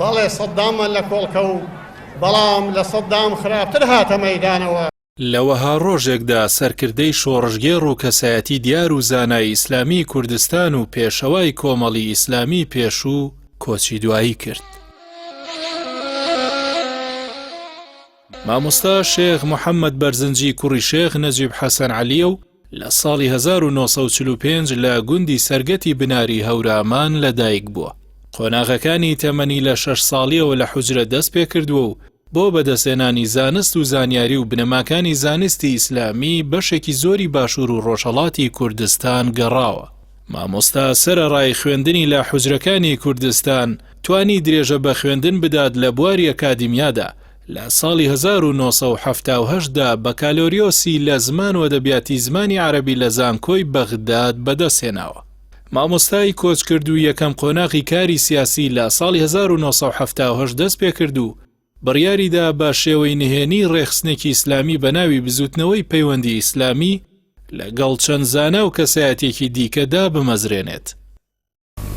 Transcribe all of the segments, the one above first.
بەڵێ سەددامە لە کۆڵکە و بەڵام لە سەددام خراپتر هاتە مەیدانەوە. لەوەها ڕۆژێکدا سەرکردەی شۆڕژگێڕ و کەسایەتی دیار و زانای ئیسلامی کوردستان و پێشەوای کۆمەڵی ئیسلامی پێشوو کۆچی دوایی کرد. مامۆستا شێخ محەممەد بەرزنجی کوڕی شێخ نەجیب حەسەن عەلیە و لە ساڵی 1945 لە گوندی سەرگەتی بناری هەورامان لەدایک بووە. قۆناغەکانی تەمەنی لە 6 ساڵیەوە لە حوجرە دەست پێ کردووە و بۆ بەدەستێنانی زانست و زانیاری و بنەماکانی زانستی ئیسلامی بەشێکی زۆری باشوور و ڕۆژهەڵاتی کوردستان گەڕاوە. مامۆستا سەرەڕای خوێندنی لە حوجرەکانی کوردستان توانی درێژە بە خوێندن بدات لە بواری ئەکادیمیادا. لە ساڵی 1970دا بەکالۆریۆسی لە زمان و ئەدەبیاتی زمانی عەرەبی لە زانکۆی بەغداد بەدەستهێناوە. مامۆستای کۆچ کرد و یەکەم قۆناغی کاری سیاسی لە ساڵی 1970 دەست پێ کرد و بڕیاریدا بە شێوەی نهێنی ڕێخستنێکی ئیسلامی بە ناوی بزوتنەوەی پەیوەندی ئیسلامی لەگەڵ چەند زانە و کەسایەتێکی دیکەدا بمەزرێنێت.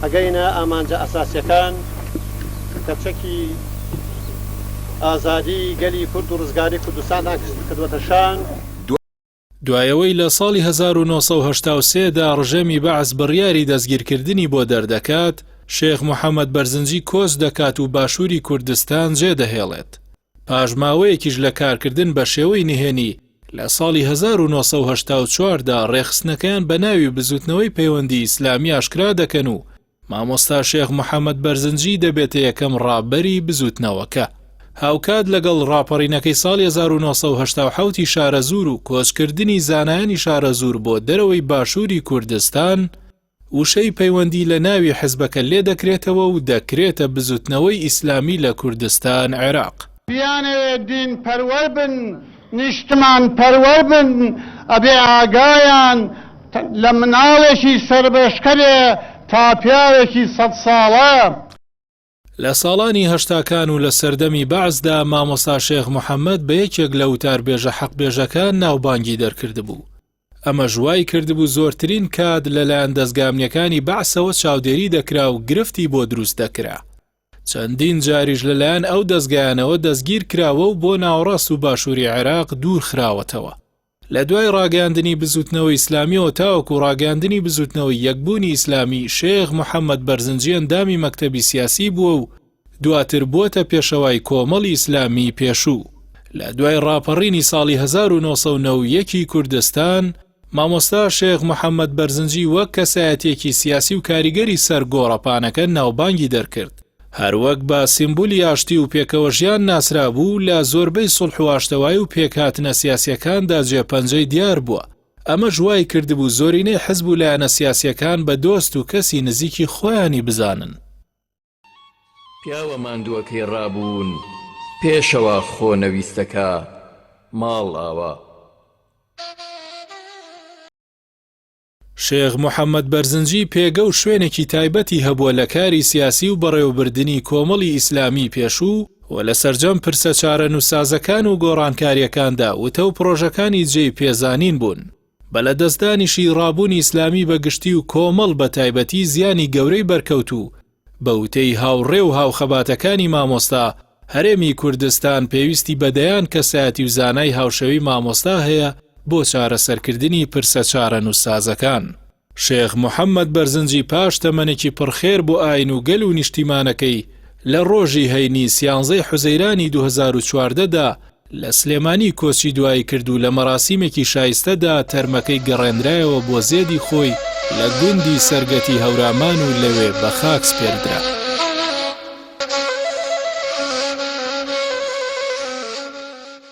ئەگەینە ئامانجە ئەساسیەکان کەچەکی ئازادی گەلی کورد و ڕزگاری کوردستان کردوەتە شان. دوایەوەی لە ساڵی 1983دا ڕژێمی بەعس بڕیاری دەستگیرکردنی بۆ دەردەکات، شێخ محەممەد بەرزنجی کۆچ دەکات و باشووری کوردستان جێدەهێڵێت. پاژماوەیەکیش لە کارکردن بە شێوەی نهێنی لە ساڵی 1984دا ڕێخستنەکەیان بە ناوی بزوتنەوەی پەیوەندی ئیسلامی ئاشکرا دەکەن و مامۆستا شێخ محەممەد بەرزنجی دەبێتە یەکەم ڕابەری بزوتنەوەکە. هاوکات لەگەڵ ڕاپەڕینەکەی ساڵی 1970 شارەزور و کۆچکردنی زانایانی شارەزور بۆ دەرەوەی باشووری کوردستان وشەی پەیوەندی لە ناوی حزبەکە لێ دەکرێتەوە و دەکرێتە بزوتنەوەی ئیسلامی لە کوردستان عێراق. بیانەوێت دین پەروەر بن، نیشتمان پەروەر بن، ئەبێ ئاگایان لە مناڵێکی سەربەشکەرێ تا پیاوێکی 100 ساڵە. لە ساڵانی هەشتاکان و لە سەردەمی بەعزدا مامۆستا شێخ محەممەد بە یەکێک لە وتاربێژە حەقبێژەکان ناوبانگی دەرکردبوو. ئەمە ژوای کردبوو زۆرترین کات لەلایەن دەستگامنیەکانی بەعسەوە چاودێری دەکرا و گرفتی بۆ دروست دەکرا. چەندین جاریش لەلایەن ئەو دەستگایانەوە دەستگیر کراوە و بۆ ناوەڕاست و باشووری عێراق دوور خراوەتەوە. لە دوای ڕاگەاندنی بزوتنەوەی ئیسلامیەوە تاوەکو ڕاگەاندنی بزوتنەوەی یەکبوونی ئیسلامی، شێخ محەممەد بەرزنجی ئەندامی مەکتەبی سیاسی بووە و دواتر بووەتە پێشەوای کۆمەڵی ئیسلامی پێشوو. لە دوای ڕاپەڕینی ساڵی 1991 کوردستان، مامۆستا شێخ محەممەد بەرزنجی وەک کەسایەتێکی سیاسی و کاریگەری سەر گۆڕەپانەکە ناوبانگی دەرکرد. هەروەک بە سیمبولی ئاشتی و پێکەوە ژیان ناسرا بوو، لە زۆربەی سوڵح و ئاشتەوایی و پێکهاتنە سیاسیەکاندا جێپەنجەی دیار بووە. ئەمە ژوای کردبوو زۆرینەی حزب و لایەنە سیاسیەکان بە دۆست و کەسی نزیکی خۆیانی بزانن. پیاوە ماندووەکەی ڕابوون پێشەوە خۆنەویستەکە ماڵ ئاوە. شێخ محەممەد بەرزنجی پێگە و شوێنێکی تایبەتی هەبووە لە کاری سیاسی و بەڕێوەبردننی کۆمەڵی ئیسلامی پێشوو و لە سەرجەم پرسە چارە نووسازەکان و گۆڕانکاریەکاندا وتە و پرۆژەکانی جێی پێزانین بوون. بە لە دەستدانیشی ڕابوونی ئیسلامی بەگشتی و کۆمەڵ بە تایبەتی زیانی گەورەی بەرکەوت و بە وتەی هاوڕێ و هاوخەباتەکانی مامۆستا هەرێمی کوردستان پێویستی بەدەیان کەسایەتی و زانای هاوشەوی مامۆستا هەیە بۆ چارەسەرکردنی پرسە چارە نووسازەکان. شێخ محەممەد بەرزنجی پاش تەمەنێکی پڕخێر بۆ ئاین و گەل و نیشتیمانەکەی لە ڕۆژی هەینی 13 حوزەیرانی 2014دا لە سلێمانی کۆچی دوایی کرد و لە مەراسیمێکی شایستەدا تەرمەکەی گەڕێنرایەوە بۆ زێدی خۆی لە گوندی سەرگەتی هەورامان و لەوێ بە خاک سپێردرا.